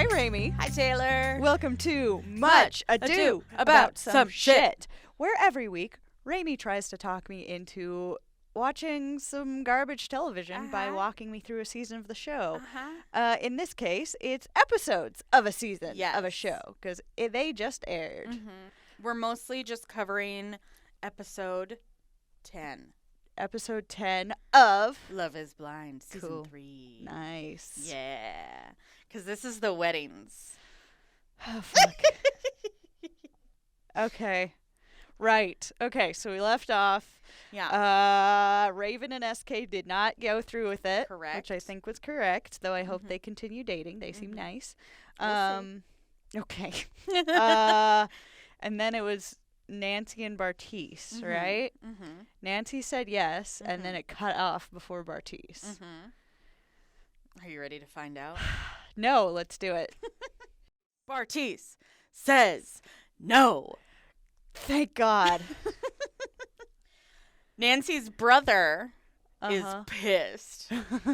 Raimi. Hi, Taylor. Welcome to Much Ado About Some Shit, where every week Raimi tries to talk me into watching some garbage television by walking me through a season of the show. In this case, it's episodes of a season of a show, because they just aired. We're mostly just covering episode 10. Episode 10 of Love is Blind, season 3. Nice. Yeah. Because this is the weddings. Oh, fuck. Okay. Right. Okay, so we left off. Yeah. Raven and SK did not go through with it. Correct. Which I think was correct, though I hope they continue dating. They seem nice. We'll Okay. And then it was Nancy and Bartice, right? Nancy said yes, and then it cut off before Bartice. Are you ready to find out? No, let's do it. Bartice says no. Thank God. Nancy's brother is pissed.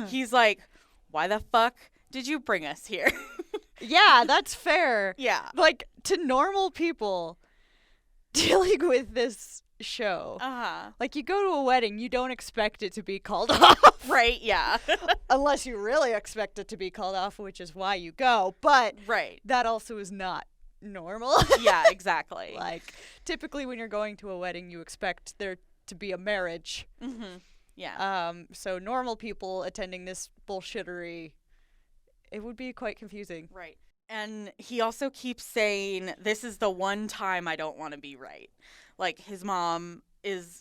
He's like, why the fuck did you bring us here? Yeah, that's fair. Yeah. Like, to normal people dealing with this show, like, you go to a wedding, you don't expect it to be called off. Right, yeah. Unless you really expect it to be called off, which is why you go. But that also is not normal. Yeah, exactly. Like, typically when you're going to a wedding, you expect there to be a marriage. Yeah. So normal people attending this bullshittery, it would be quite confusing. Right. And he also keeps saying, this is the one time I don't want to be right. Like, his mom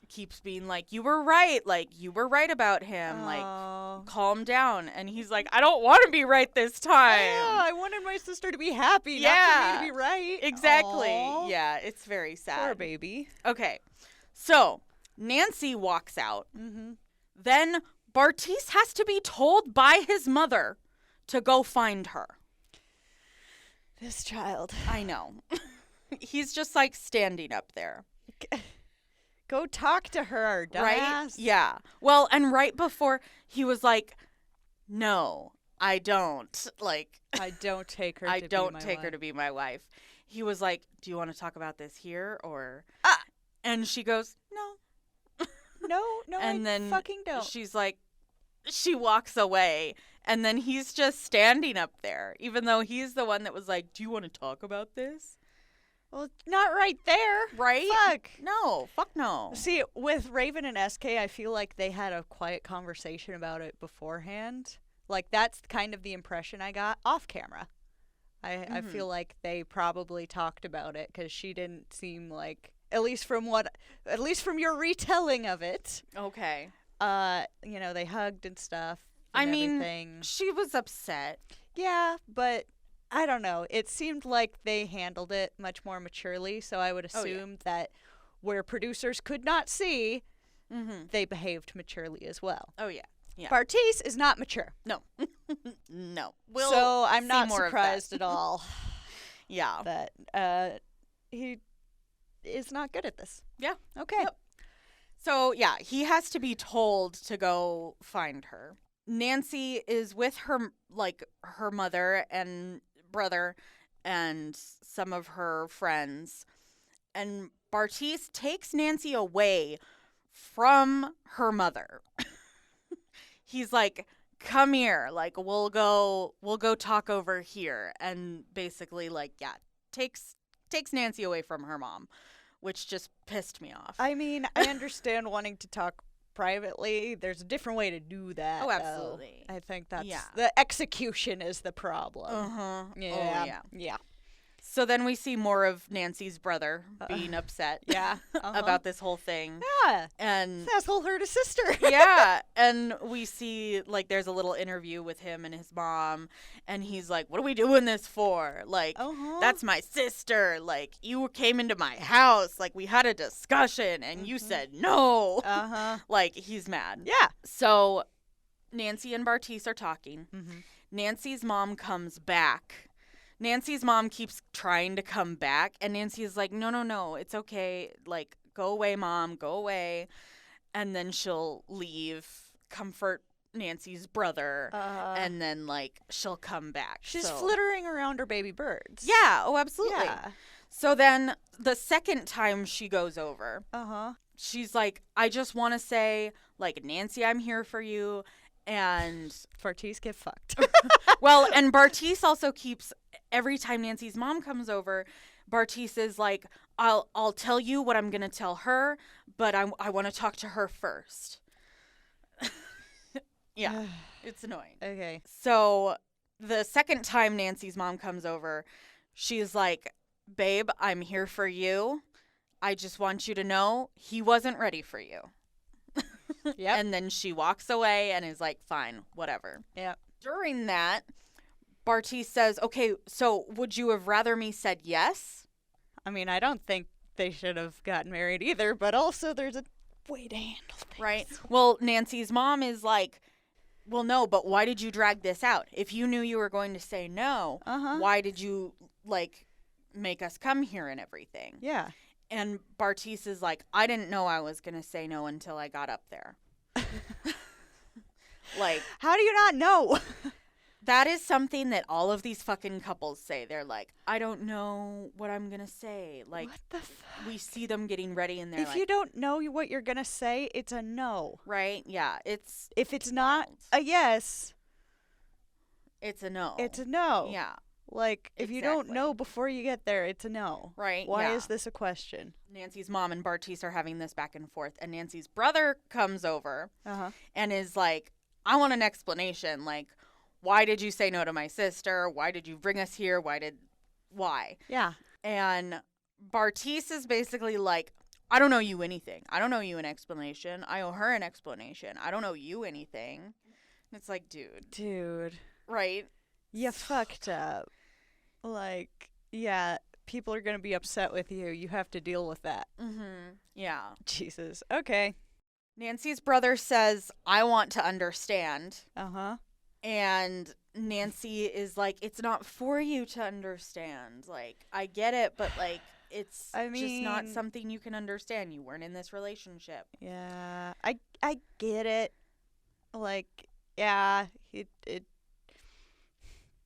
keeps being like, you were right. Like, you were right about him. Like, calm down. And he's like, I don't want to be right this time. Yeah, I wanted my sister to be happy, not for me to be right. Exactly. Aww. Yeah, it's very sad. Poor baby. Okay. So, Nancy walks out. Then Bartice has to be told by his mother to go find her. This child. I know. He's just like standing up there. Go talk to her, dumbass. Right? Yeah. Well, and right before he was like, no, I don't. Like, I don't take her to I be don't my take her wife. to be my wife. He was like, do you want to talk about this here or? And she goes, no. No, and I then fucking don't. She's like, she walks away. And then he's just standing up there, even though he's the one that was like, do you want to talk about this? Well, not right there. Right? Fuck. No. Fuck no. See, with Raven and SK, I feel like they had a quiet conversation about it beforehand. Like, that's kind of the impression I got off camera. I feel like they probably talked about it, because she didn't seem like, at least from your retelling of it. Okay. They hugged and stuff. I mean, everything. She was upset. Yeah, but I don't know. It seemed like they handled it much more maturely, so I would assume that where producers could not see, they behaved maturely as well. Oh, yeah. Yeah. Bartice is not mature. No. No. So I'm not surprised at all. Yeah. That he is not good at this. Yeah. Okay. Yep. So, yeah, he has to be told to go find her. Nancy is with her mother and brother and some of her friends. And Bartice takes Nancy away from her mother. He's like, come here. Like, we'll go talk over here. And basically, like, yeah, takes Nancy away from her mom, which just pissed me off. I mean, I understand wanting to talk privately. There's a different way to do that. Oh, absolutely. Though. I think that's the execution is the problem. Yeah. Oh, yeah. Yeah. So then we see more of Nancy's brother being upset about this whole thing. Yeah. And this asshole hurt his sister. Yeah. And we see, like, there's a little interview with him and his mom. And he's like, what are we doing this for? Like, that's my sister. Like, you came into my house. Like, we had a discussion and you said no. Like, he's mad. Yeah. So Nancy and Bartice are talking. Nancy's mom comes back. Nancy's mom keeps trying to come back, and Nancy is like, no, it's okay. Like, go away, Mom, go away. And then she'll leave, comfort Nancy's brother, and then, like, she'll come back. She's flittering around her baby birds. Yeah, oh, absolutely. Yeah. So then the second time she goes over, she's like, I just want to say, like, Nancy, I'm here for you. And Bartice, get fucked. well, and Bartice also keeps, every time Nancy's mom comes over, Bartice is like, I'll tell you what I'm going to tell her, but I want to talk to her first. Yeah, it's annoying. Okay. So the second time Nancy's mom comes over, she's like, babe, I'm here for you. I just want you to know he wasn't ready for you. Yep. And then she walks away and is like, fine, whatever. Yep. During that, Bartice says, okay, so would you have rather me said yes? I mean, I don't think they should have gotten married either, but also there's a way to handle things. Right. Well, Nancy's mom is like, well, no, but why did you drag this out? If you knew you were going to say no, why did you, like, make us come here and everything? Yeah. And Bartice is like, I didn't know I was going to say no until I got up there. Like, how do you not know? That is something that all of these fucking couples say. They're like, I don't know what I'm going to say. Like, what the fuck? We see them getting ready and they're if like, you don't know what you're going to say, it's a no. Right? Yeah. If it's not a yes, it's a no. It's a no. Yeah. Like, if you don't know before you get there, it's a no. Right. Why is this a question? Nancy's mom and Bartice are having this back and forth, and Nancy's brother comes over and is like, I want an explanation. Like, why did you say no to my sister? Why did you bring us here? Why? Yeah. And Bartice is basically like, I don't owe you anything. I don't owe you an explanation. I owe her an explanation. I don't owe you anything. It's like, dude. Right? You fucked up. Like, yeah, people are going to be upset with you. You have to deal with that. Mm-hmm. Yeah. Jesus. Okay. Nancy's brother says, I want to understand. And Nancy is like, it's not for you to understand. Like, I get it, but, like, it's just not something you can understand. You weren't in this relationship. Yeah. I get it. Like, yeah, it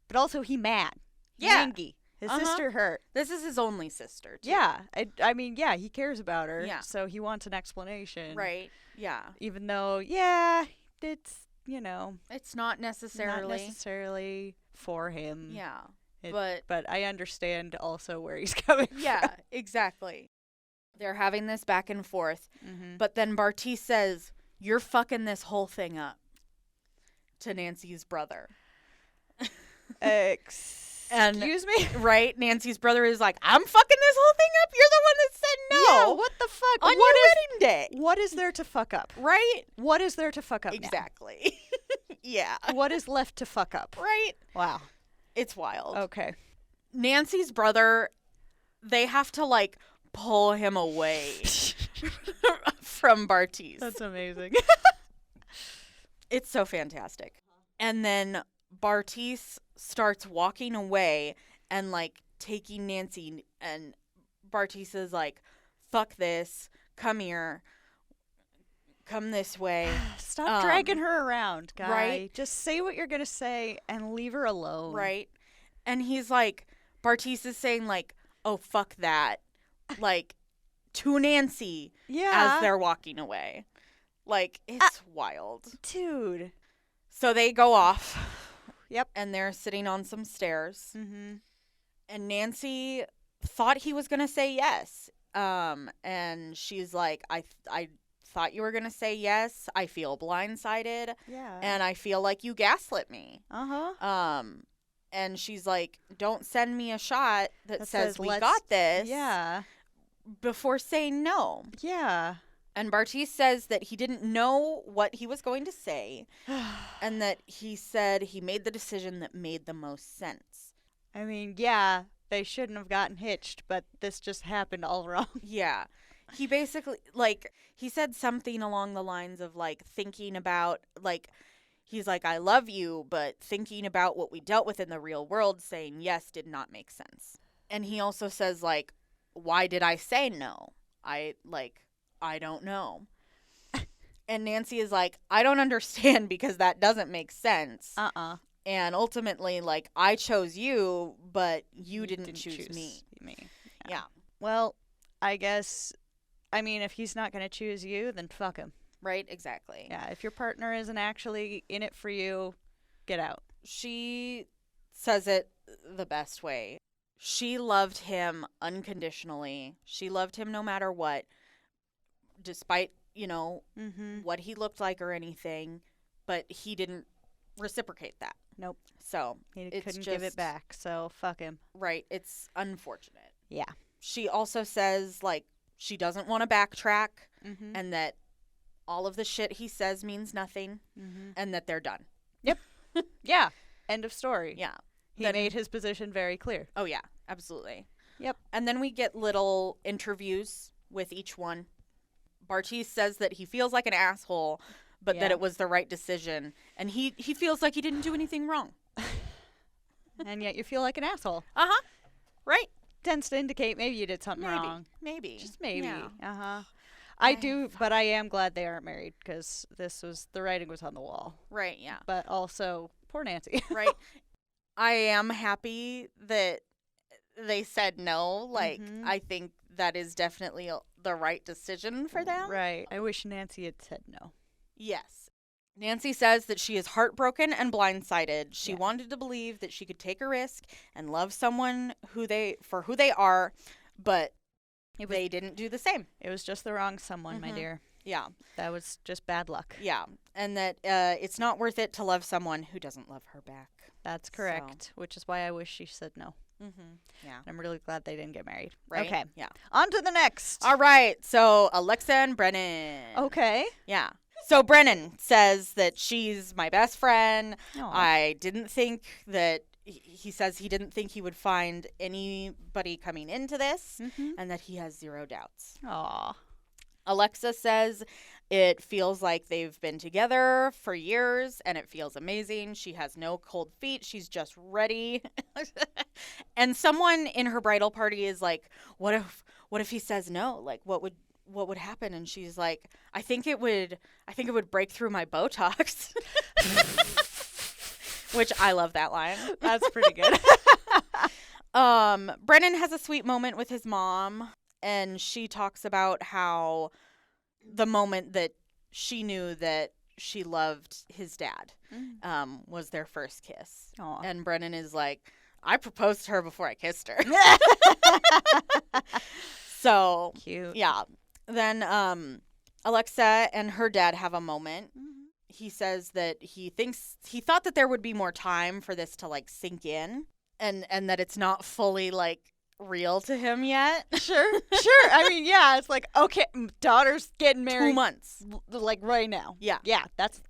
but also he mad. Yeah. Angry. His sister hurt. This is his only sister, too. Yeah. I mean, yeah, he cares about her. Yeah. So he wants an explanation. Right. Yeah. Even though, yeah, it's, you know. It's not necessarily for him. Yeah. But I understand also where he's coming from. Yeah, exactly. They're having this back and forth. But then Bartice says, you're fucking this whole thing up to Nancy's brother. Excuse me? Right? Nancy's brother is like, I'm fucking this whole thing up? You're the one that said no. Yeah, what the fuck? On your wedding day. What is there to fuck up? Right? What is there to fuck up Exactly. Yeah. What is left to fuck up? Right? Wow. It's wild. Okay. Nancy's brother, they have to, like, pull him away from Bartice. That's amazing. It's so fantastic. And then Bartice starts walking away and, like, taking Nancy, and Bartice is like, fuck this, come here, come this way. Stop dragging her around, guy. Right? Just say what you're going to say and leave her alone. Right? And he's like, Bartice is saying, like, oh, fuck that, like, to Nancy as they're walking away. Like, it's wild. Dude. So they go off. Yep. And they're sitting on some stairs. And Nancy thought he was going to say yes. And she's like, I thought you were going to say yes. I feel blindsided. Yeah. And I feel like you gaslit me. And she's like, don't send me a shot that says we got this. Yeah. Before saying no. Yeah. And Bartice says that he didn't know what he was going to say, and that he said he made the decision that made the most sense. I mean, yeah, they shouldn't have gotten hitched, but this just happened all wrong. Yeah. He basically, like, he said something along the lines of, like, thinking about, like, he's like, I love you, but thinking about what we dealt with in the real world, saying yes did not make sense. And he also says, like, why did I say no? I don't know. And Nancy is like, I don't understand because that doesn't make sense. And ultimately, like, I chose you, but you didn't choose me. Yeah. Well, I guess, I mean, if he's not going to choose you, then fuck him. Right? Exactly. Yeah, if your partner isn't actually in it for you, get out. She says it the best way. She loved him unconditionally. She loved him no matter what, despite, you know, what he looked like or anything, but he didn't reciprocate that. Nope. So he couldn't give it back, so fuck him. Right. It's unfortunate. Yeah. She also says, like, she doesn't want to backtrack and that all of the shit he says means nothing and that they're done. Yep. Yeah. End of story. Yeah. He made his position very clear. Oh, yeah. Absolutely. Yep. And then we get little interviews with each one. Bartiz says that he feels like an asshole, but that it was the right decision. And he feels like he didn't do anything wrong. And yet you feel like an asshole. Uh-huh. Right. Tends to indicate maybe you did something wrong. Maybe. Just maybe. Yeah. Uh-huh. I do, but I am glad they aren't married because the writing was on the wall. Right, yeah. But also, poor Nancy. Right. I am happy that they said no. Like, I think that is definitely the right decision for them. Right. I wish Nancy had said no. Yes. Nancy says that she is heartbroken and blindsided. She wanted to believe that she could take a risk and love someone for who they are, but they didn't do the same. It was just the wrong someone, my dear. Yeah. That was just bad luck. Yeah. And that it's not worth it to love someone who doesn't love her back. That's correct, which is why I wish she said no. Yeah. I'm really glad they didn't get married. Right? Okay. Yeah. On to the next. All right. So Alexa and Brennan. Okay. Yeah. So Brennan says that she's my best friend. Aww. I didn't think that he says he didn't think he would find anybody coming into this and that he has zero doubts. Aw. Alexa says it feels like they've been together for years and it feels amazing. She has no cold feet. She's just ready. And someone in her bridal party is like, what if he says no? Like, what would happen? And she's like, I think it would break through my Botox. Which I love that line. That's pretty good. Brennan has a sweet moment with his mom, and she talks about how the moment that she knew that she loved his dad was their first kiss. Aww. And Brennan is like, I proposed to her before I kissed her. So cute. Yeah. Then Alexa and her dad have a moment. He says that he thought that there would be more time for this to like sink in and that it's not fully like real to him yet. Sure. I mean, yeah, it's like, okay, daughter's getting married 2 months. Like right now. Yeah. Yeah, that's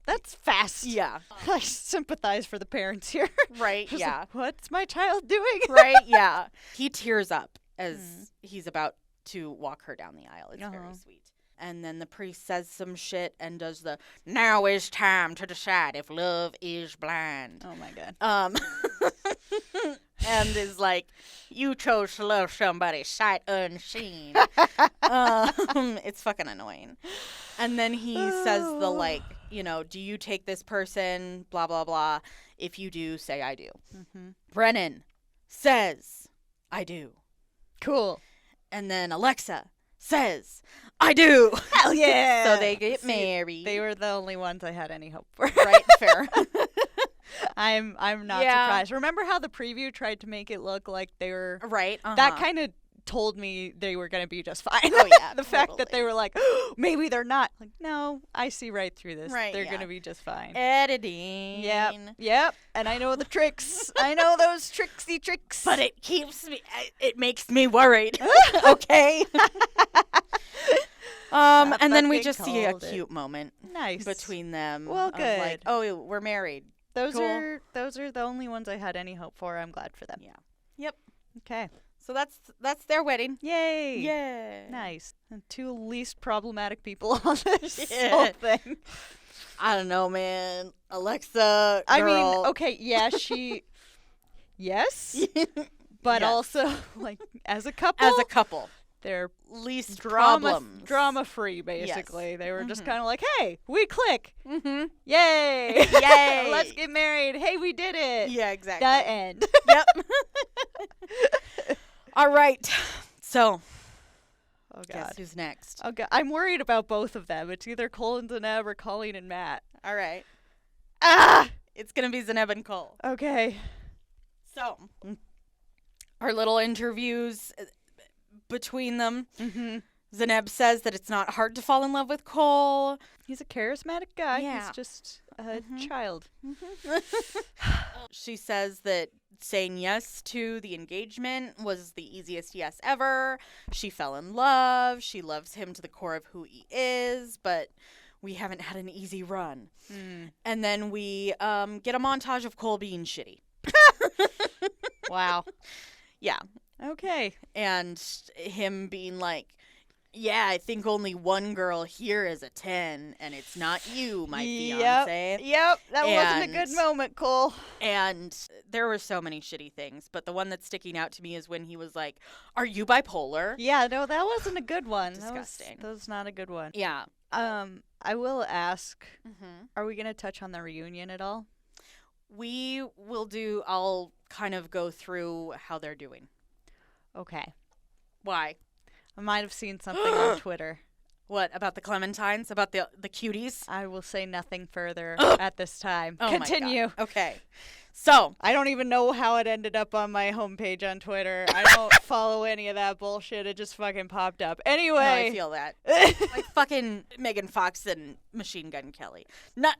fast. Yeah. I sympathize for the parents here. Right, Just yeah. like, what's my child doing? Right, yeah. He tears up as he's about to walk her down the aisle. It's very sweet. And then the priest says some shit and does the, now is time to decide if love is blind. Oh, my God. And is like, you chose to love somebody sight unseen. It's fucking annoying. And then he says the, like, you know, do you take this person, blah, blah, blah. If you do, say I do. Brennan says, I do. Cool. And then Alexa says, I do. Hell yeah. So they get married. They were the only ones I had any hope for. Right, fair. I'm not surprised. Remember how the preview tried to make it look like they were... Right. That kind of told me they were going to be just fine. Oh, yeah. The fact that they were like, oh, maybe they're not. Like, no, I see right through this. Right, They're going to be just fine. Editing. Yep. And I know the tricks. I know those tricksy tricks. But it makes me worried. Okay. And then we just see a cute moment between them. Well, good. Like, oh, we're married. Those are the only ones I had any hope for. I'm glad for them. Yeah. Yep. Okay. So that's their wedding. Yay. Yeah. Nice. And two least problematic people on this whole thing. I don't know, man. Alexa, girl. I mean, okay, yeah, yes. But yes. also, like, as a couple. their least drama free, basically. Yes. They were just kind of like, hey, we click. Mm-hmm. Yay. Yay. Let's get married. Hey, we did it. Yeah, exactly. The end. Yep. All right. So, Oh, God. guess who's next? Oh, God. I'm worried about both of them. It's either Cole and Zeneb or Colleen and Matt. All right. Ah! It's going to be Zeneb and Cole. Okay. So, our little interviews between them. Mm-hmm. Zeneb says that it's not hard to fall in love with Cole. He's a charismatic guy. Yeah. He's just a child. She says that saying yes to the engagement was the easiest yes ever. She fell in love. She loves him to the core of who he is, but we haven't had an easy run. And then we get a montage of Cole being shitty. Wow. Yeah. Okay. And him being like, yeah, I think only one girl here is a 10, and it's not you, my fiance. Yep. That wasn't a good moment, Cole. And there were so many shitty things, but the one that's sticking out to me is when he was like, are you bipolar? Yeah, no, that wasn't a good one. Disgusting. That was not a good one. Yeah. I will ask, are we going to touch on the reunion at all? We will do, I'll kind of go through how they're doing. Okay. Why? I might have seen something on Twitter. What, about the Clementines? About the cuties? I will say nothing further at this time. Oh Continue. My God. Okay. So, I don't even know how it ended up on my homepage on Twitter. I don't follow any of that bullshit. It just fucking popped up. Anyway. no, I feel that. Like fucking Megan Fox and Machine Gun Kelly.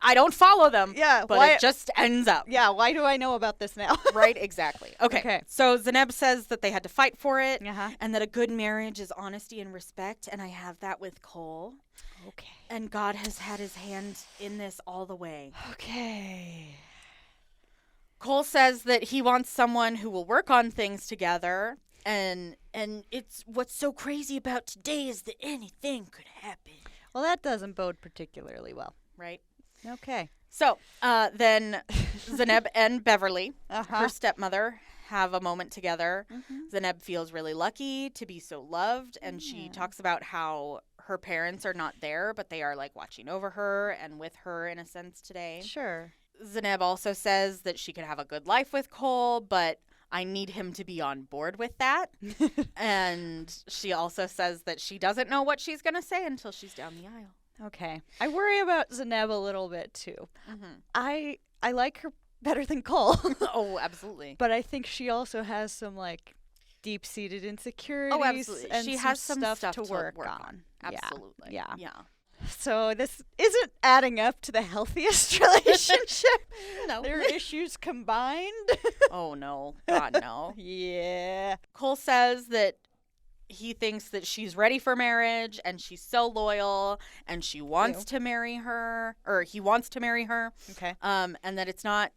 I don't follow them. Yeah. But it just ends up. Yeah, why do I know about this now? Right, exactly. Okay. So Zeneb says that they had to fight for it, and that a good marriage is honesty and respect, and I have that with Cole. Okay. And God has had his hand in this all the way. Okay. Cole says that he wants someone who will work on things together, and it's what's so crazy about today is that anything could happen. Well, that doesn't bode particularly well. Right. Okay. So, then Zeneb and Beverly, her stepmother, have a moment together. Zeneb feels really lucky to be so loved, and she talks about how her parents are not there, but they are, like, watching over her and with her in a sense today. Sure. Zeneb also says that she could have a good life with Cole, but I need him to be on board with that. And she also says that she doesn't know what she's going to say until she's down the aisle. Okay. I worry about Zeneb a little bit, too. I like her better than Cole. Oh, absolutely. But I think she also has some, like, deep-seated insecurities. Oh, absolutely. And she some has some stuff to work on. Absolutely. Yeah. Yeah. So this isn't adding up to the healthiest relationship. No. Their issues combined. Oh, no. God, no. Yeah. Cole says that he thinks that she's ready for marriage and she's so loyal and she wants to marry her, or he wants to marry her. Okay. And that it's not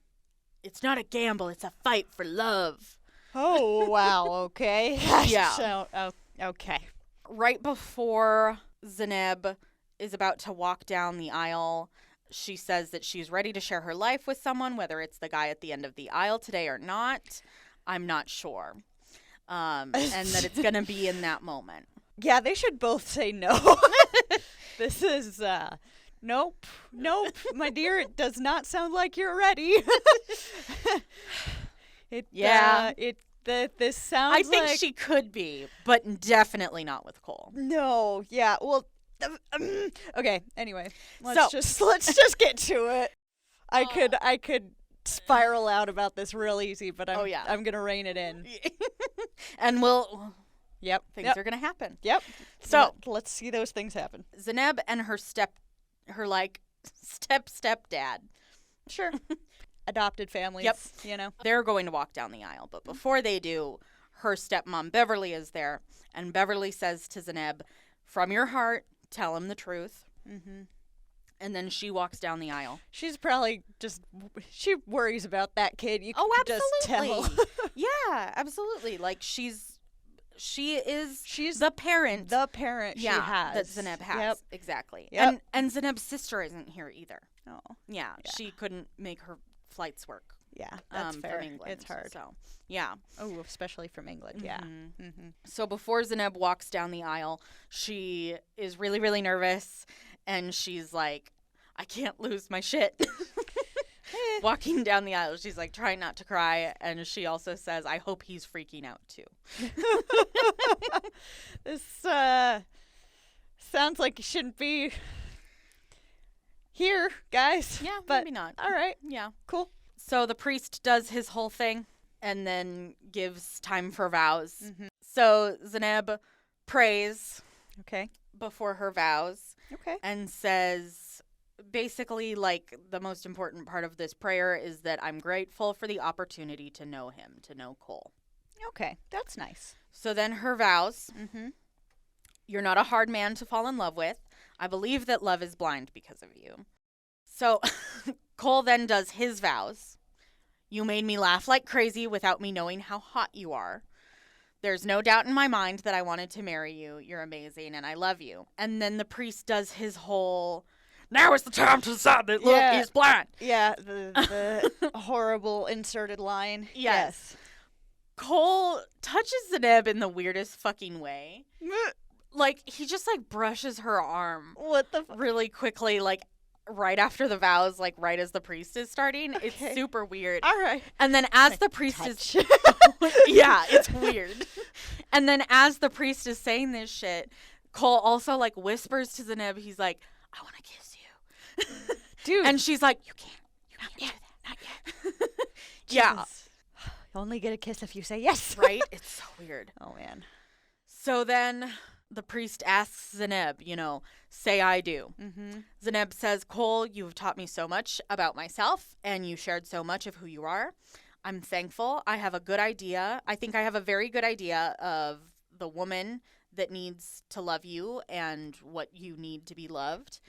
a gamble, it's a fight for love. Oh, wow. Okay. Yeah. So, okay. Right before Zeneb is about to walk down the aisle, she says that she's ready to share her life with someone, whether it's the guy at the end of the aisle today or not. I'm not sure. And that it's going to be in that moment. Yeah, they should both say no. This is, nope, my dear, it does not sound like you're ready. This sounds I think like... she could be, but definitely not with Cole. No, yeah, well, okay, anyway, let's just get to it. I could spiral out about this real easy, but I'm going to rein it in. And Yep. Things are going to happen. Yep. So let's see those things happen. Zeneb and her stepdad. Sure. Adopted families. Yep. You know. They're going to walk down the aisle, but before they do, her stepmom Beverly is there, and Beverly says to Zeneb, "From your heart, tell him the truth." Mm-hmm. And then she walks down the aisle. She's probably she worries about that kid. You can just tell. Yeah, absolutely. Like she's the parent. The parent she has. That Zeneb has. Yep. Exactly. Yep. And Zeneb's sister isn't here either. Oh. Yeah, she couldn't make her flights work. Yeah, that's fair. From England. It's hard. So, yeah. Oh, especially from England. Yeah. So before Zeneb walks down the aisle, she is really, really nervous, and she's like, I can't lose my shit. Walking down the aisle, she's like trying not to cry, and she also says, I hope he's freaking out too. This sounds like you shouldn't be here, guys. Yeah, but maybe not. All right. Yeah. Cool. So the priest does his whole thing and then gives time for vows. So Zeneb prays Okay. before her vows Okay. and says, basically, like, the most important part of this prayer is that I'm grateful for the opportunity to know him, to know Cole. Okay. That's nice. So then her vows, you're not a hard man to fall in love with. I believe that love is blind because of you. So Cole then does his vows. You made me laugh like crazy without me knowing how hot you are. There's no doubt in my mind that I wanted to marry you. You're amazing and I love you. And then the priest does his whole, now is the time to decide that love is blind. Yeah, the horrible inserted line. Yes. Cole touches Zeneb in the weirdest fucking way. Like, he just, like, brushes her arm. What the really quickly, like, right after the vows, like, right as the priest is starting. Okay. It's super weird. All right. And then as Like, the priest touch. is... Yeah, it's weird. And then as the priest is saying this shit, Cole also, like, whispers to Zeneb, he's like, I want to kiss you. Dude. And she's like, you can't do that. Not yet. Yeah. You only get a kiss if you say yes. Right? It's so weird. Oh, man. So then the priest asks Zeneb, say I do. Zeneb says, Cole, you have taught me so much about myself, and you shared so much of who you are. I'm thankful. I have a good idea. I think I have a very good idea of the woman that needs to love you and what you need to be loved.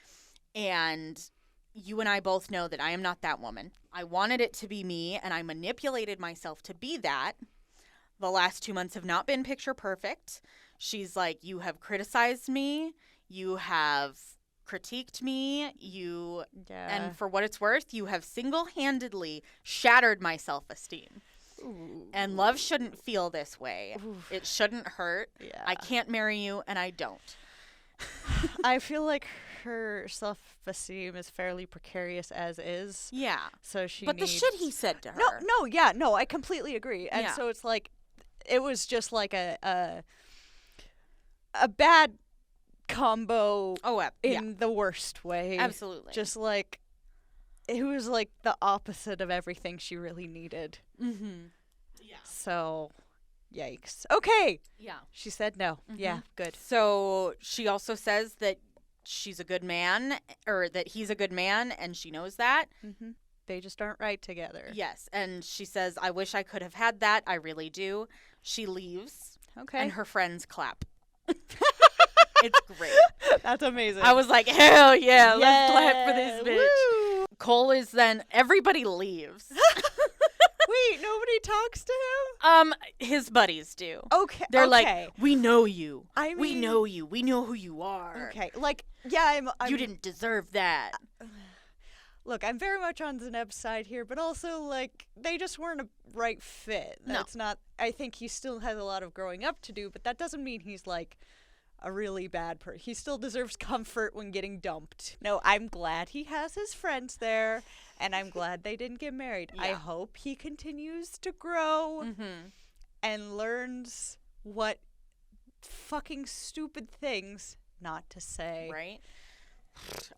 And you and I both know that I am not that woman. I wanted it to be me, and I manipulated myself to be that. The last 2 months have not been picture perfect. She's like, you have criticized me. You have critiqued me. And for what it's worth, you have single-handedly shattered my self-esteem. And love shouldn't feel this way. Oof. It shouldn't hurt. Yeah. I can't marry you, and I don't. I feel like her self-esteem is fairly precarious as is. Yeah. So she But needs... the shit he said to her. No, I completely agree. And so it's like, it was just like a bad combo in the worst way. Absolutely. Just like, it was like the opposite of everything she really needed. Yeah. So, yikes. Okay. Yeah. She said no. Yeah, good. So she also says that she's a good man, or that he's a good man, and she knows that. They just aren't right together. Yes. And she says, I wish I could have had that. I really do. She leaves. Okay. And her friends clap. It's great. That's amazing. I was like, hell yeah, let's clap for this bitch. Woo! Cole is then, everybody leaves. Wait, nobody talks to him? His buddies do. Okay. They're like, we know you. We mean- know you. We know who you are. Okay. Like, yeah, I'm You didn't deserve that. Look, I'm very much on Zeneb's side here, but also, like, they just weren't a right fit. No. That's not... I think he still has a lot of growing up to do, but that doesn't mean he's, like, a really bad person. He still deserves comfort when getting dumped. No, I'm glad he has his friends there, and I'm glad they didn't get married. I hope he continues to grow and learns what fucking stupid things not to say. Right?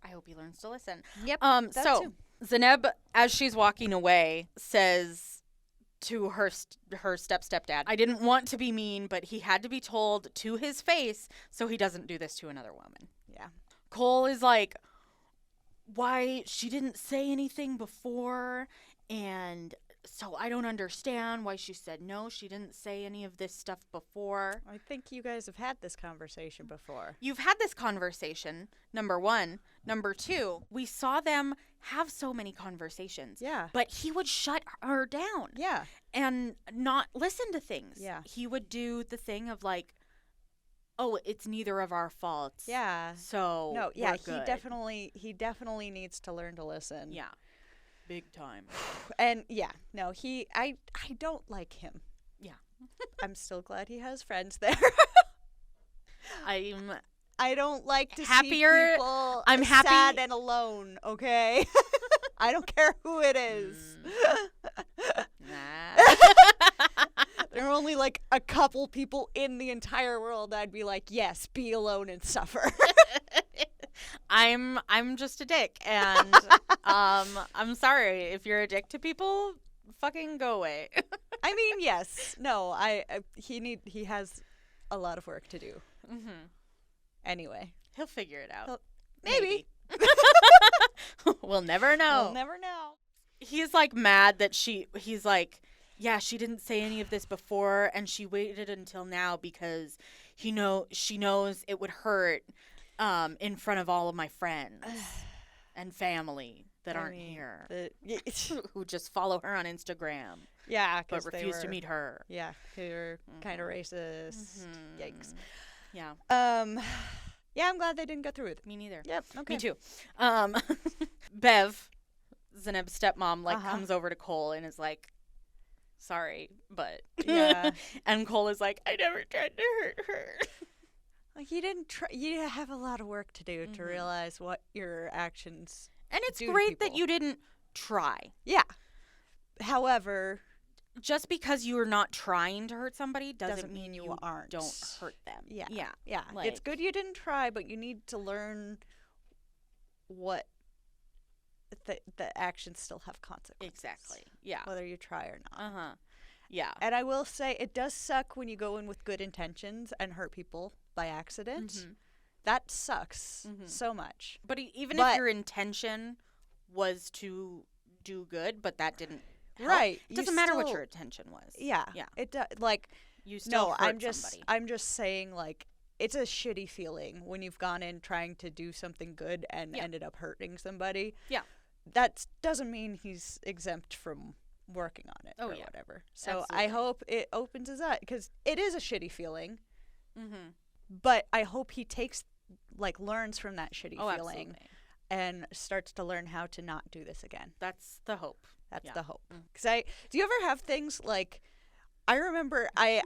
I hope he learns to listen. Yep. So too. Zeneb, as she's walking away, says to her stepdad, I didn't want to be mean, but he had to be told to his face so he doesn't do this to another woman. Yeah. Cole is like, why she didn't say anything before, and so I don't understand why she said no. She didn't say any of this stuff before. I think you guys have had this conversation before. You've had this conversation, number one. Number two, we saw them have so many conversations. Yeah. But he would shut her down. Yeah. And not listen to things. Yeah. He would do the thing of like, oh, it's neither of our faults. Yeah. So No, yeah, we're good. he definitely needs to learn to listen. Yeah. big time. And yeah, no, I don't like him. Yeah. I'm still glad he has friends there. I'm I don't like to happier. see people I'm happy. sad and alone, okay? I don't care who it is. Nah. There are only like a couple people in the entire world I'd be like, yes, be alone and suffer. I'm just a dick, and I'm sorry if you're a dick to people. Fucking go away. I mean, yes, no, he has a lot of work to do. Mm-hmm. Anyway, He'll figure it out. maybe. We'll never know. We'll never know. He's like mad that he's like, yeah, she didn't say any of this before, and she waited until now because she knows it would hurt in front of all of my friends and family that aren't here, who just follow her on Instagram. Yeah, but refuse to meet her. Yeah, who are kind of racist. Mm-hmm. Yikes. Yeah. Yeah, I'm glad they didn't go through with it. Me neither. Yep. Okay. Me too. Bev, Zeneb's stepmom, comes over to Cole and is like, sorry, but yeah. And Cole is like, I never tried to hurt her. Like, you didn't try. You have a lot of work to do to realize what your actions. And it's do great to that you didn't try. Yeah. However, just because you are not trying to hurt somebody doesn't mean you aren't. Don't hurt them. Yeah. Yeah. Yeah. It's good you didn't try, but you need to learn what the actions still have consequences. Exactly. Yeah. Whether you try or not. Uh-huh. Yeah. And I will say, it does suck when you go in with good intentions and hurt people by accident. Mm-hmm. That sucks so much. But even if your intention was to do good, but that didn't help, right, it doesn't matter what your intention was. Yeah, yeah. It does. Like, you still hurt somebody. I'm just saying, like, it's a shitty feeling when you've gone in trying to do something good and ended up hurting somebody. Yeah, that doesn't mean he's exempt from working on it or whatever. So absolutely. I hope it opens his eyes, because it is a shitty feeling. Mm-hmm. But I hope he learns from that shitty feeling. Absolutely. And starts to learn how to not do this again. That's the hope. That's the hope. Because do you ever have things like, I remember I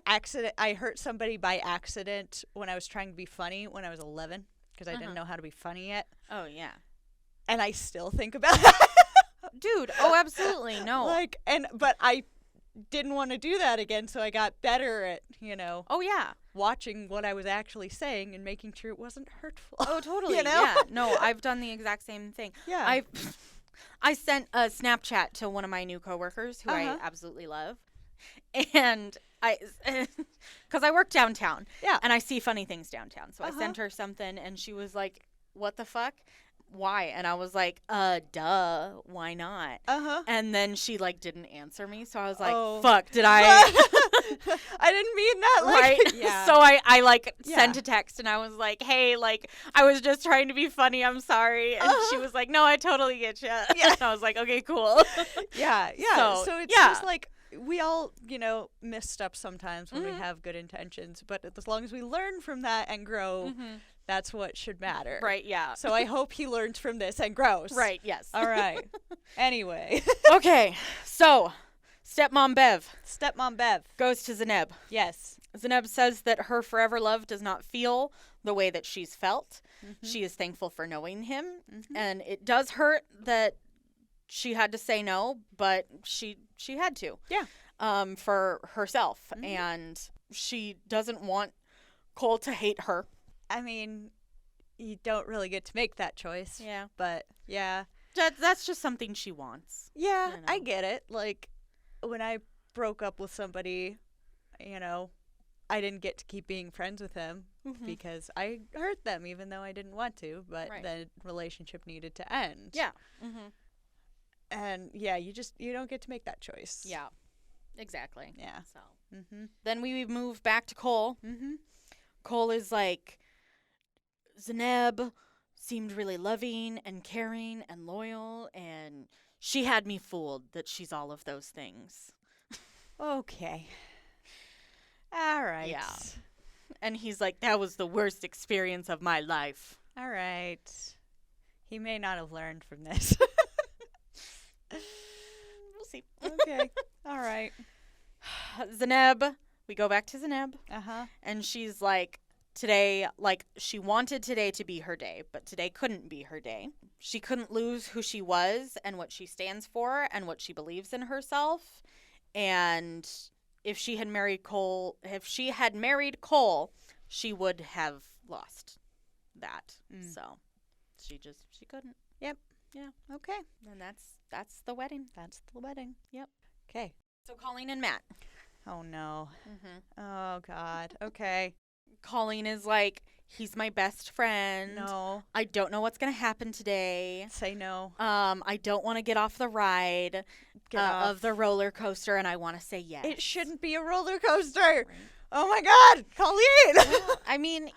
hurt somebody by accident when I was trying to be funny when I was 11, because I didn't know how to be funny yet. Oh, yeah. And I still think about that. Dude, oh, absolutely, no. But I didn't want to do that again, so I got better at, Oh, yeah. watching what I was actually saying and making sure it wasn't hurtful. Oh, totally. Yeah. No, I've done the exact same thing. Yeah. I sent a Snapchat to one of my new coworkers who I absolutely love. And because I work downtown. Yeah. And I see funny things downtown. So I sent her something and she was like, what the fuck? Why? And I was like, duh, why not? And then she didn't answer me, so I was like, fuck, did I I didn't mean that, right? Yeah. So I sent a text and I was like, hey, I was just trying to be funny, I'm sorry. And she was like, no, I totally get you. Yeah. And I was like, okay, cool. Yeah. So it's just we all, miss up sometimes when we have good intentions, but as long as we learn from that and grow, that's what should matter. Right, yeah. So I hope he learns from this and grows. Right, yes. All right. Anyway. Okay, so Stepmom Bev goes to Zeneb. Yes. Zeneb says that her forever love does not feel the way that she's felt. She is thankful for knowing him, and it does hurt that she had to say no, but she had to. Yeah. For herself, and she doesn't want Cole to hate her. I mean, you don't really get to make that choice. Yeah. But, yeah. That's just something she wants. Yeah, I get it. When I broke up with somebody, I didn't get to keep being friends with them because I hurt them even though I didn't want to, but the relationship needed to end. Yeah. And, yeah, you don't get to make that choice. Yeah. Exactly. Yeah. So. Then we move back to Cole. Cole is like, Zeneb seemed really loving and caring and loyal, and she had me fooled that she's all of those things. Okay. All right. Yeah. And he's like, that was the worst experience of my life. All right. He may not have learned from this. We'll see. Okay. All right. Zeneb, we go back to Zeneb, Uh-huh. and she's like, today, like, she wanted today to be her day, but today couldn't be her day. She couldn't lose who she was and what she stands for and what she believes in herself. And if she had married Cole, she would have lost that. So she couldn't. Yep. Yeah. Okay. And that's the wedding. That's the wedding. Yep. Okay. So Colleen and Matt. Oh, no. Mm-hmm. Oh, God. Okay. Colleen is like, he's my best friend. No. I don't know what's going to happen today. Say no. I don't want to get off the ride of the roller coaster, and I want to say yes. It shouldn't be a roller coaster. Right. Oh, my God. Colleen. Well, I mean,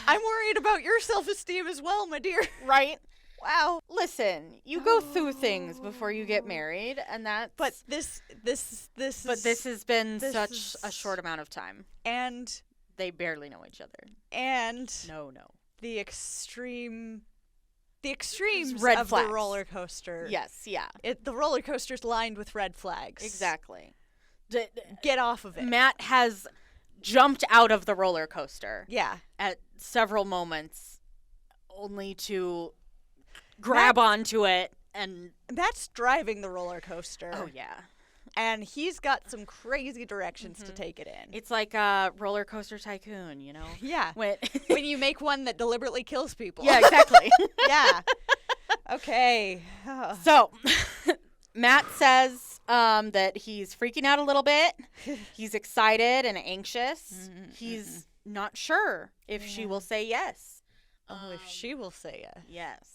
I'm worried about your self-esteem as well, my dear. Right? Wow. Listen, you go through things before you get married, and that's... But this has been such a short amount of time. And... They barely know each other. And... No. The extremes red of flags. The roller coaster. Yes, yeah. The roller coaster's lined with red flags. Exactly. Get off of it. Matt has jumped out of the roller coaster. Yeah. At several moments, only to grab onto it and... Matt's driving the roller coaster. Oh, yeah. And he's got some crazy directions to take it in. It's like a roller coaster tycoon, you know? Yeah. When you make one that deliberately kills people. Yeah, exactly. Yeah. Okay. So, Matt says that he's freaking out a little bit. He's excited and anxious. He's not sure if she will say yes. Oh, if she will say yes. Yes.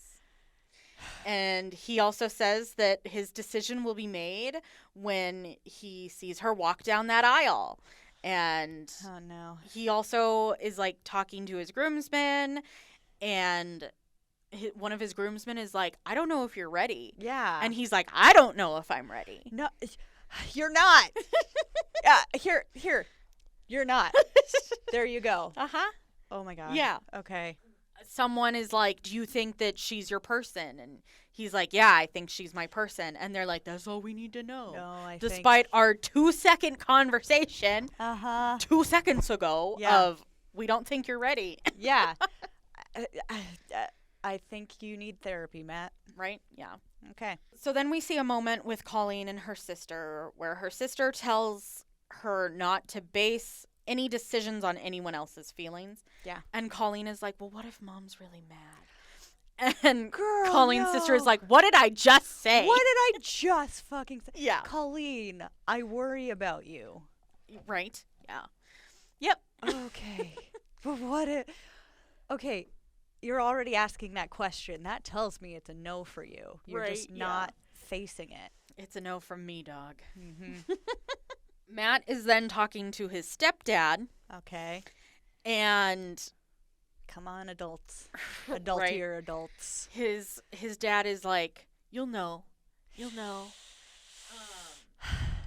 And he also says that his decision will be made when he sees her walk down that aisle. And oh, no. He also is like talking to his groomsmen, and one of his groomsmen is like, I don't know if you're ready. Yeah. And he's like, I don't know if I'm ready. No, you're not. Here. You're not. There you go. Uh-huh. Oh, my God. Yeah. Okay. Someone is like, do you think that she's your person? And he's like, yeah, I think she's my person. And they're like, that's all we need to know. No, Despite our 2-second conversation 2 seconds ago of, we don't think you're ready. Yeah. I think you need therapy, Matt. Right? Yeah. Okay. So then we see a moment with Colleen and her sister where her sister tells her not to base any decisions on anyone else's feelings. Yeah. And Colleen is like, well, what if mom's really mad? And Girl, Colleen's sister is like, what did I just say? What did I just fucking say? Yeah. Colleen, I worry about you. Right? Yeah. Yep. Okay. But okay, you're already asking that question. That tells me it's a no for you. You're just not facing it. It's a no from me, dog. Mm-hmm. Matt is then talking to his stepdad. Okay. And come on, adults. Adultier adults. His dad is like, you'll know.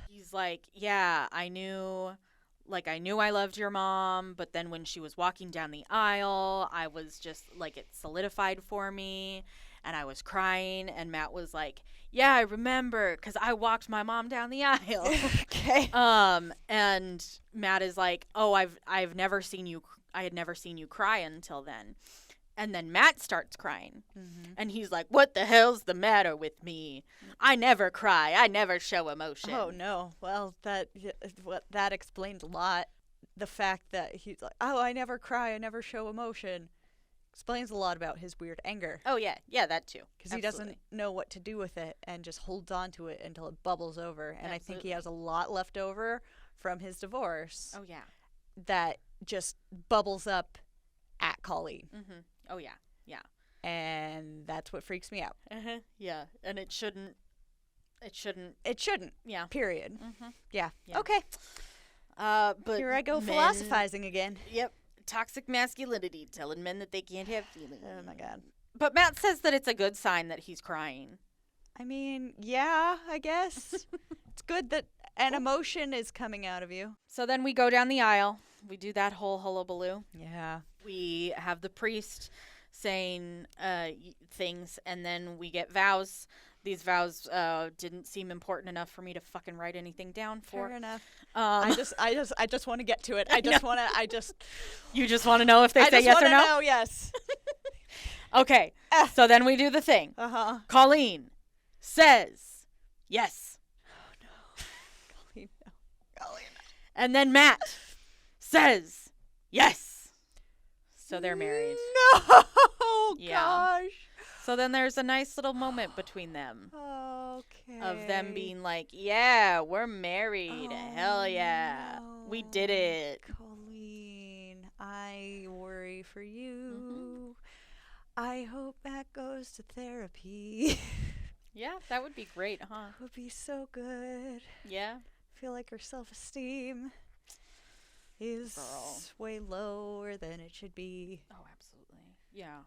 He's like, yeah, I knew I loved your mom, but then when she was walking down the aisle, I was just like, it solidified for me, and I was crying, and Matt was like, yeah, I remember, because I walked my mom down the aisle. Okay. And Matt is like, oh, I had never seen you cry until then. And then Matt starts crying. Mm-hmm. And he's like, what the hell's the matter with me? I never cry. I never show emotion. Oh, no. Well, that explains a lot. The fact that he's like, oh, I never cry. I never show emotion. Explains a lot about his weird anger. Oh, yeah. Yeah, that too. Because he doesn't know what to do with it and just holds on to it until it bubbles over. And I think he has a lot left over from his divorce. Oh, yeah. That just bubbles up at Colleen. Mm-hmm. Oh, yeah. Yeah. And that's what freaks me out. Uh-huh. Yeah. And it shouldn't. It shouldn't. Yeah. Period. Mm-hmm. Yeah. Yeah. Okay. But here I go philosophizing again. Yep. Toxic masculinity, telling men that they can't have feelings. Oh, my God. But Matt says that it's a good sign that he's crying. I mean, yeah, I guess. It's good that an emotion is coming out of you. So then we go down the aisle. We do that whole hullabaloo. Yeah. We have the priest saying things, and then we get vows These vows didn't seem important enough for me to fucking write anything down for. Fair enough. I just want to get to it. I just want to. You just want to know if they say yes or no? No, yes. Okay. So then we do the thing. Colleen says yes. Oh no. Colleen, no. Colleen, no. And then Matt says yes. So they're married. No. Yeah. Gosh. So then there's a nice little moment between them. Okay. Of them being like, yeah, we're married. Hell yeah. No. We did it. Colleen, I worry for you. I hope Matt goes to therapy. Yeah, that would be great, huh? Would be so good. Yeah. Feel like her self-esteem is way lower than it should be. Oh, absolutely. Yeah.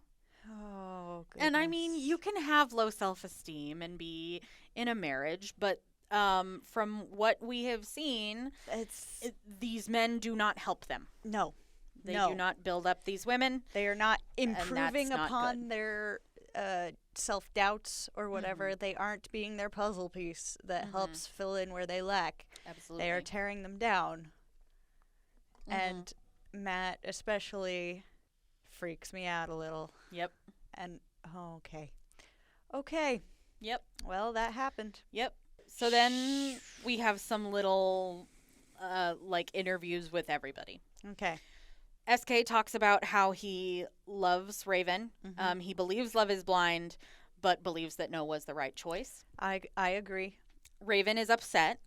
Oh, goodness. And I mean, you can have low self-esteem and be in a marriage, but from what we have seen, these men do not help them. No. They do not build up these women. They are not improving not upon good. their self-doubts or whatever. They aren't being their puzzle piece that helps fill in where they lack. Absolutely. They are tearing them down. And Matt especially freaks me out a little. Yep. And, okay. Okay. Yep. Well, that happened. Yep. So then we have some little, interviews with everybody. Okay. SK talks about how he loves Raven. He believes love is blind, but believes that no was the right choice. I agree. Raven is upset.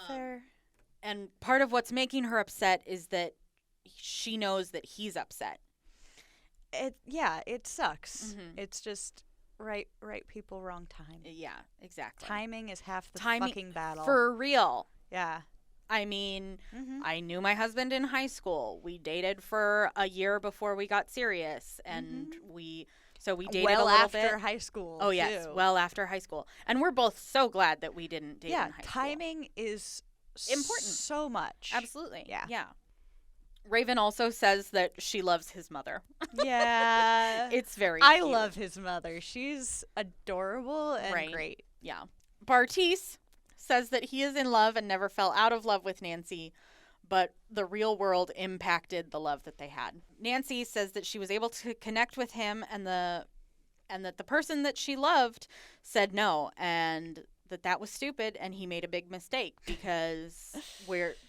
Fair. And part of what's making her upset is that she knows that he's upset. It sucks. It's just right people, wrong time. Yeah, exactly. Timing is half the fucking battle. For real. Yeah. I mean, I knew my husband in high school. We dated for a year before we got serious, and we dated well a little after bit. high school. Oh yes, too. well after high school, and we're both so glad that we didn't date in high school. Timing is important. So much. Absolutely. Yeah. Raven also says that she loves his mother. Yeah. It's very I cute. love his mother. She's adorable and great. Yeah. Bartice says that he is in love and never fell out of love with Nancy, but the real world impacted the love that they had. Nancy says that she was able to connect with him and that the person that she loved said no, and that was stupid, and he made a big mistake because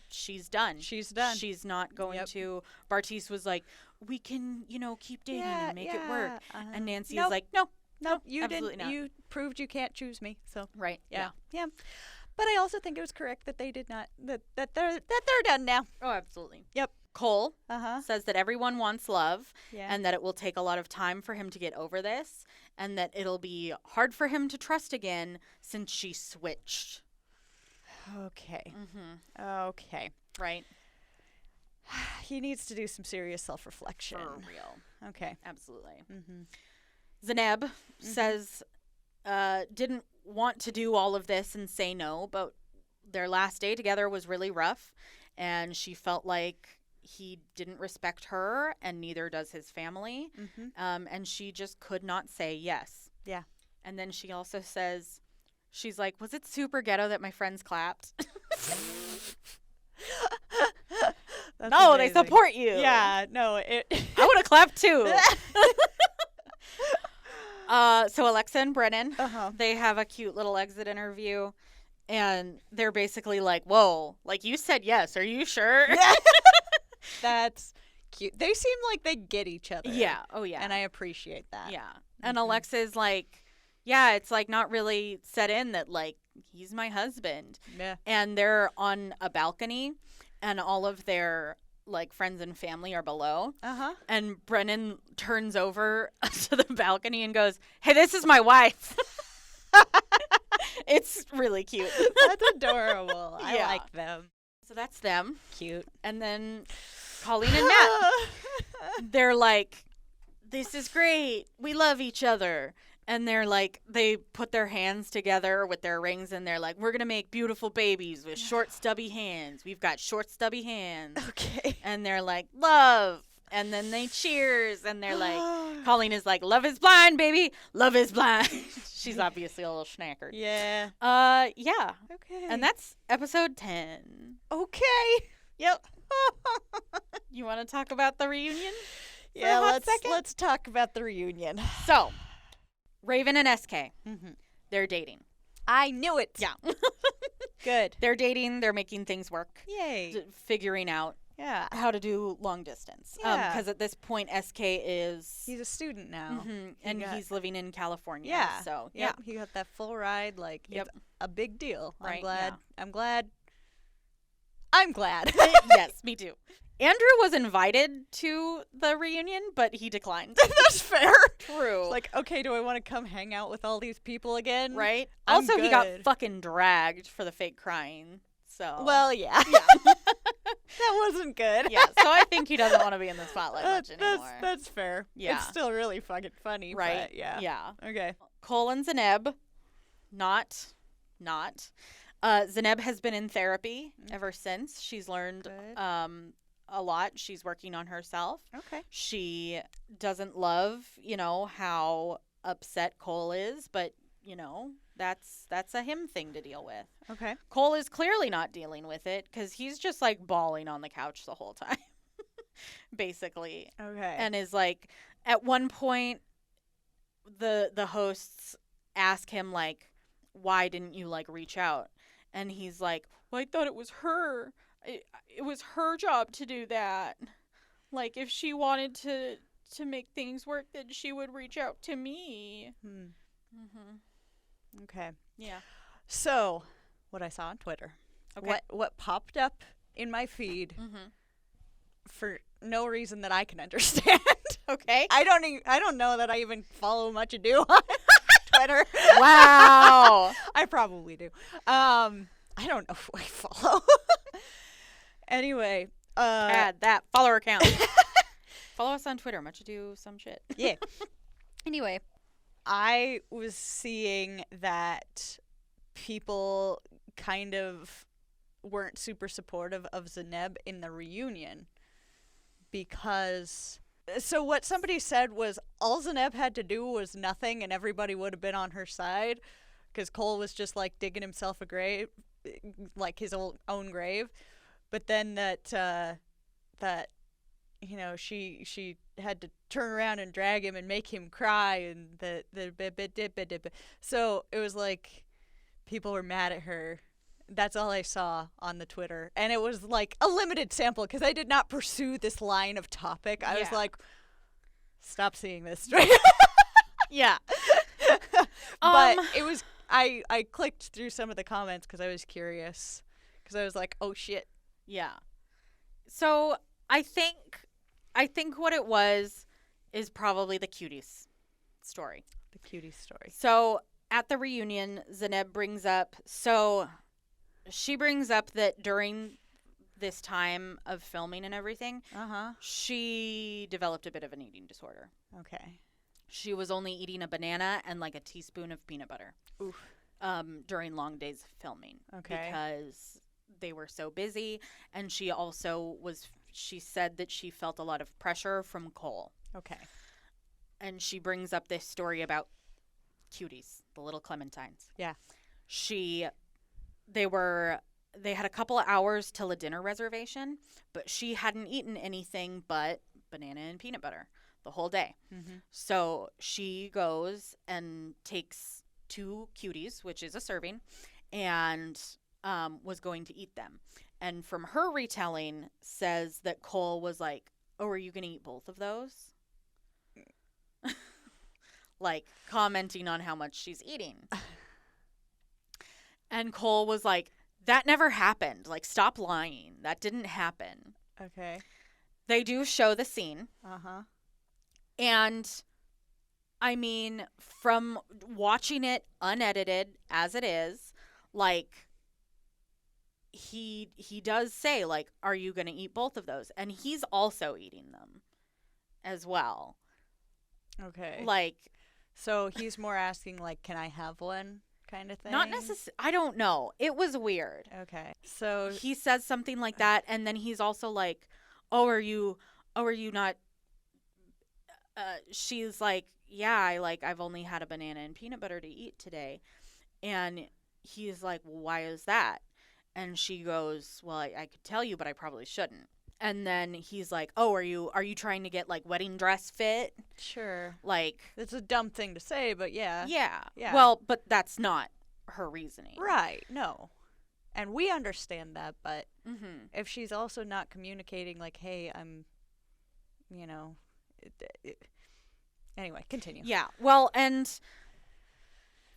she's done. She's done. She's not going to. Bartice was like, we can, keep dating and make it work. And Nancy is like, no, you absolutely didn't. not. You proved you can't choose me. So right. Yeah. But I also think it was correct that they did not. That they're done now. Oh, absolutely. Yep. Cole says that everyone wants love, Yeah. and that it will take a lot of time for him to get over this, and that it'll be hard for him to trust again since she switched. Okay. Okay. Right. He needs to do some serious self-reflection. For real. Okay. Absolutely. Zaneb says didn't want to do all of this and say no, but their last day together was really rough, and she felt like he didn't respect her, and neither does his family. And she just could not say yes. Yeah. And then she also says, she's like, was it super ghetto that my friends clapped? No, amazing. they support you. Yeah, no, I would have clapped too. So Alexa and Brennan, they have a cute little exit interview, and they're basically like, whoa, like you said yes, are you sure? Yeah. That's cute. They seem like they get each other. Yeah. Oh, yeah. And I appreciate that. Yeah. And Alexa's like, yeah, it's like not really set in that like he's my husband. Yeah. And they're on a balcony, and all of their like friends and family are below. And Brennan turns over to the balcony and goes, hey, this is my wife. It's really cute. That's adorable. I like them. So that's them. Cute. And then Colleen and Matt, they're like, this is great. We love each other. And they're like, they put their hands together with their rings, and they're like, we're going to make beautiful babies with short, stubby hands. We've got short, stubby hands. Okay. And they're like, love. And then they cheers, and they're like, Colleen is like, love is blind, baby. Love is blind. She's obviously a little schnacker. Yeah. Yeah. Okay. And that's episode 10. Okay. Yep. You want to talk about the reunion? Yeah, let's talk about the reunion. So, Raven and SK, Mm-hmm. they're dating. I knew it. Yeah. Good. They're dating. They're making things work. Yay. Figuring out Yeah. how to do long distance. Yeah. Because at this point, SK is... He's a student now. and he's living in California. Yeah. So, yeah. He got that full ride. Like, Yep. it's a big deal. Right, I'm glad. yeah. I'm glad. Yes, me too. Andrew was invited to the reunion, but he declined. That's fair. True. Like, okay, do I want to come hang out with all these people again? right? I'm Also, he got good. fucking dragged for the fake crying. So. Well, yeah. Yeah. That wasn't good. Yeah, so I think he doesn't want to be in the spotlight much anymore. That's fair. Yeah. It's still really fucking funny. right? But yeah. Yeah. Okay. Cole and Zeneb, not. Zeneb has been in therapy ever since. She's learned Good. a lot. She's working on herself. Okay. She doesn't love, how upset Cole is, but, that's a him thing to deal with. Okay. Cole is clearly not dealing with it because he's just like bawling on the couch the whole time, basically. Okay. And is like, at one point, the hosts ask him, like, why didn't you, like, reach out? And he's like, well, I thought it was her. It was her job to do that. Like, if she wanted to make things work, then she would reach out to me. Okay. Yeah. So, what I saw on Twitter. Okay. What popped up in my feed for no reason that I can understand. Okay. I don't know that I even follow much ado on Twitter. Wow. I probably do. I don't know who I follow. Anyway, Add that follower count. Follow us on Twitter. Much ado, some shit. yeah. Anyway, I was seeing that people kind of weren't super supportive of Zeneb in the reunion because... So what somebody said was all Zeneb had to do was nothing and everybody would have been on her side because Cole was just like digging himself a grave, like his own grave. But then that she had to turn around and drag him and make him cry and so it was like people were mad at her. That's all I saw on the Twitter. And it was like a limited sample because I did not pursue this line of topic. I was like, stop seeing this. Yeah. But it was, I clicked through some of the comments because I was curious. Because I was like, oh shit. Yeah. So I think what it was is probably the cuties story. The cutie story. So at the reunion, Zeneb brings up that during this time of filming and everything, she developed a bit of an eating disorder. Okay. She was only eating a banana and like a teaspoon of peanut butter. Oof. During long days of filming. Okay. Because they were so busy, and she said that she felt a lot of pressure from Cole. Okay. And she brings up this story about cuties, the little clementines. Yeah. They had a couple of hours till a dinner reservation, but she hadn't eaten anything but banana and peanut butter the whole day. So she goes and takes 2 cuties, which is a serving, and was going to eat them. And from her retelling says that Cole was like, oh, are you going to eat both of those? Like commenting on how much she's eating. And Cole was like, that never happened. Like, stop lying. That didn't happen. Okay. They do show the scene. And, I mean, from watching it unedited as it is, like, he does say, like, are you going to eat both of those? And he's also eating them as well. Okay. Like. So he's more asking, like, can I have one kind of thing? Not necessarily. I don't know. It was weird. Okay. So he says something like that, and then he's also like, oh, are you oh, are you not, she's like, yeah, I've only had a banana and peanut butter to eat today. And he's like, well, why is that? And she goes, well, I could tell you, but I probably shouldn't. And then he's like, oh, are you trying to get like wedding dress fit? Sure. Like, it's a dumb thing to say, but yeah. Yeah. Well, but that's not her reasoning. Right. No. And we understand that, but if she's also not communicating like, hey, I'm, anyway, continue. Yeah. Well, and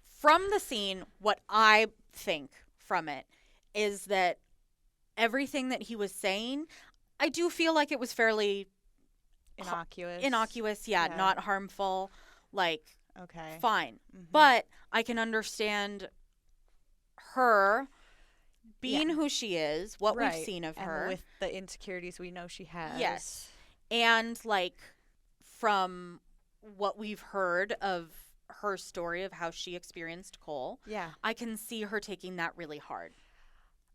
from the scene, what I think from it is that everything that he was saying, I do feel like it was fairly innocuous, yeah, not harmful, like, okay, fine. But I can understand her being who she is, what we've seen of her, with the insecurities we know she has. Yes. And like from what we've heard of her story of how she experienced Cole, I can see her taking that really hard.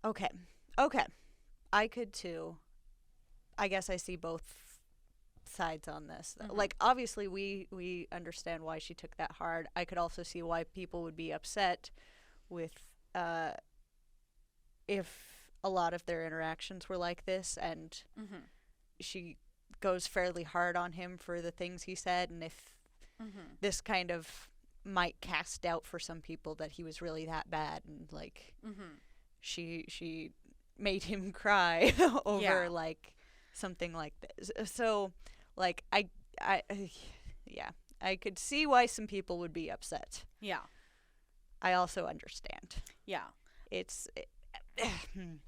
Okay. I could too. I guess I see both sides on this. Like, obviously we understand why she took that hard. I could also see why people would be upset with if a lot of their interactions were like this, and she goes fairly hard on him for the things he said, and if this kind of might cast doubt for some people that he was really that bad, and like she made him cry over like something like this. So like I could see why some people would be upset. Yeah. I also understand. Yeah.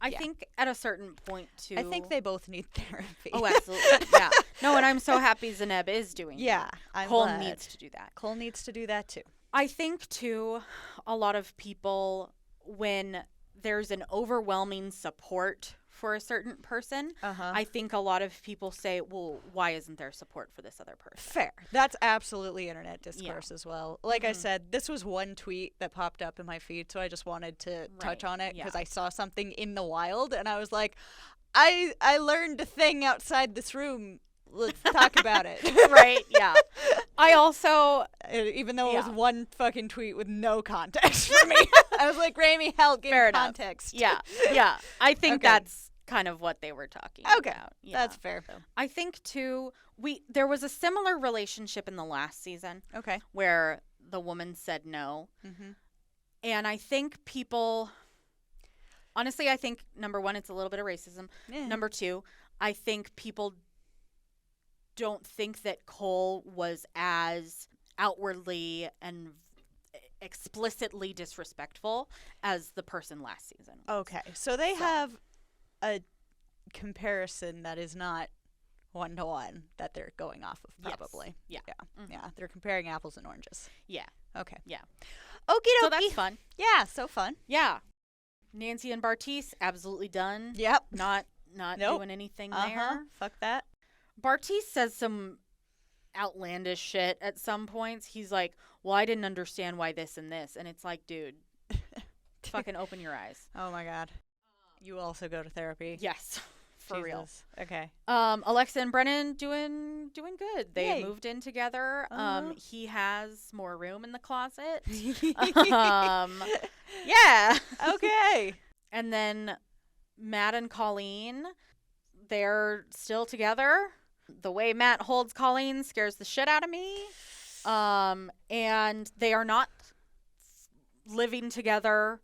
I think at a certain point too, I think they both need therapy. Oh, absolutely. Yeah. No, and I'm so happy Zeneb is doing that. Cole glad. Needs to do that. Cole needs to do that too. I think too, a lot of people, when there's an overwhelming support for a certain person, I think a lot of people say, well, why isn't there support for this other person? Fair. That's absolutely internet discourse as well. Like I said, this was one tweet that popped up in my feed, so I just wanted to touch on it because I saw something in the wild, and I was like, I learned a thing outside this room. Let's talk about it. Right, yeah. I also... Even though it was one fucking tweet with no context for me. I was like, Rami, help, give me context. Yeah. I think that's kind of what they were talking about. Yeah. That's fair. I think, too, there was a similar relationship in the last season. Okay. Where the woman said no. And I think people... Honestly, I think, number one, it's a little bit of racism. Yeah. Number two, I think people don't think that Cole was as outwardly and explicitly disrespectful as the person last season was. Okay. So they have a comparison that is not one-to-one that they're going off of, probably. Yes. Yeah. Yeah. They're comparing apples and oranges. Yeah. Okay. Yeah. Okie dokie. So that's fun. Yeah, so fun. Yeah. Nancy and Bartise, absolutely done. Yep. Not doing anything there. Fuck that. Bartise says some outlandish shit at some points. He's like, well, I didn't understand why this and this. And it's like, dude, fucking open your eyes. Oh, my God. You also go to therapy. Yes. For real. Okay. Alexa and Brennan doing good. They moved in together. He has more room in the closet. Yeah. Okay. And then Matt and Colleen, they're still together. The way Matt holds Colleen scares the shit out of me. And they are not living together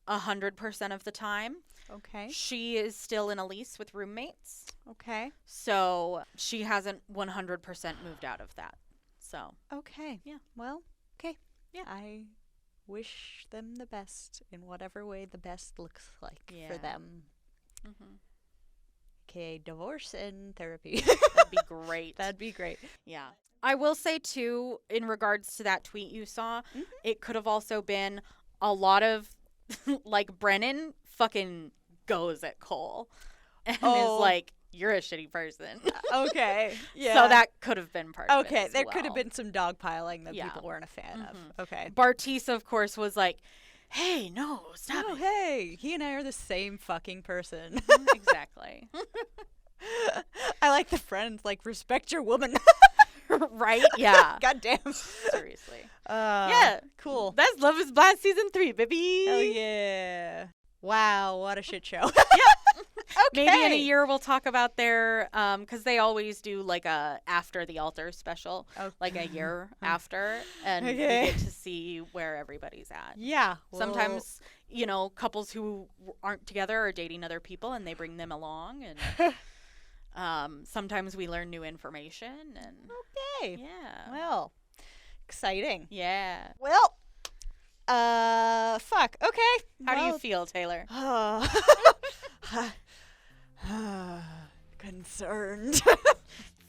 100% of the time. Okay. She is still in a lease with roommates. Okay. So she hasn't 100% moved out of that. So. Okay. Yeah. Well, okay. Yeah. I wish them the best in whatever way the best looks like for them. Okay, divorce and therapy. That'd be great. That'd be great. Yeah. I will say, too, in regards to that tweet you saw, it could have also been a lot of, like, Brennan fucking goes at Cole and is like, you're a shitty person. Okay. Yeah. So that could have been part of it. Okay. There could have been some dogpiling that people weren't a fan of. Okay. Bartise, of course, was like, hey, no, stop it. Hey, he and I are the same fucking person. Exactly. I like the friends, like, respect your woman. Right? Yeah. Goddamn. Seriously. Yeah. Cool. That's Love is Blind season 3, baby. Oh, yeah. Wow, what a shit show. Okay. Maybe in a year we'll talk about their, because they always do like a after the altar special, like a year after, and we get to see where everybody's at. Yeah. Sometimes, you know, couples who aren't together are dating other people and they bring them along, and sometimes we learn new information. And okay. Yeah. Well, exciting. Yeah. Well, fuck. Okay. How do you feel, Taylor? Concerned.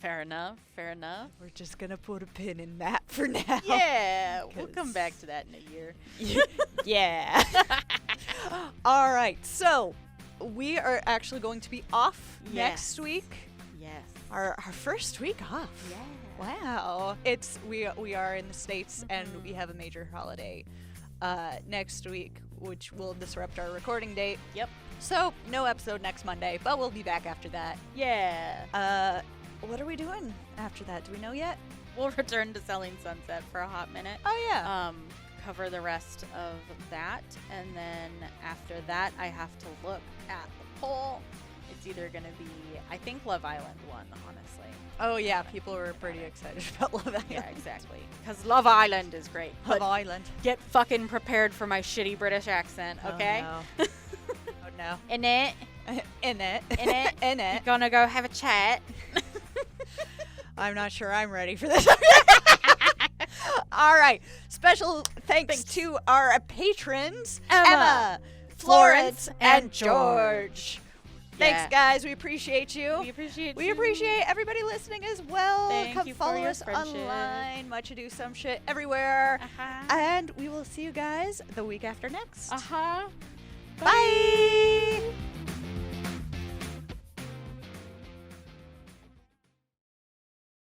Fair enough. Fair enough. We're just gonna put a pin in that for now. Yeah. We'll come back to that in a year. Yeah. All right. So we are actually going to be off next week. Yes. Our first week off. Yeah. Wow. We are in the States and we have a major holiday next week, which will disrupt our recording date. Yep. So no episode next Monday, but we'll be back after that. Yeah. What are we doing after that? Do we know yet? We'll return to Selling Sunset for a hot minute. Oh yeah. Cover the rest of that, and then after that, I have to look at the poll. It's either gonna be, I think Love Island won, honestly. Oh yeah, people were pretty excited about Love Island. Yeah, exactly. Because Love Island is great. Love Island. Get fucking prepared for my shitty British accent, okay? Oh no. Oh no. In it. In it. In it. In it. You're gonna go have a chat. I'm not sure I'm ready for this. All right. Special thanks to our patrons, Emma, Florence, and George. Thanks, guys. We appreciate you. We appreciate everybody listening as well. Thank Come you for follow your us friendship. online. Much Ado Some Shit everywhere. Uh-huh. And we will see you guys the week after next. Uh-huh. Bye.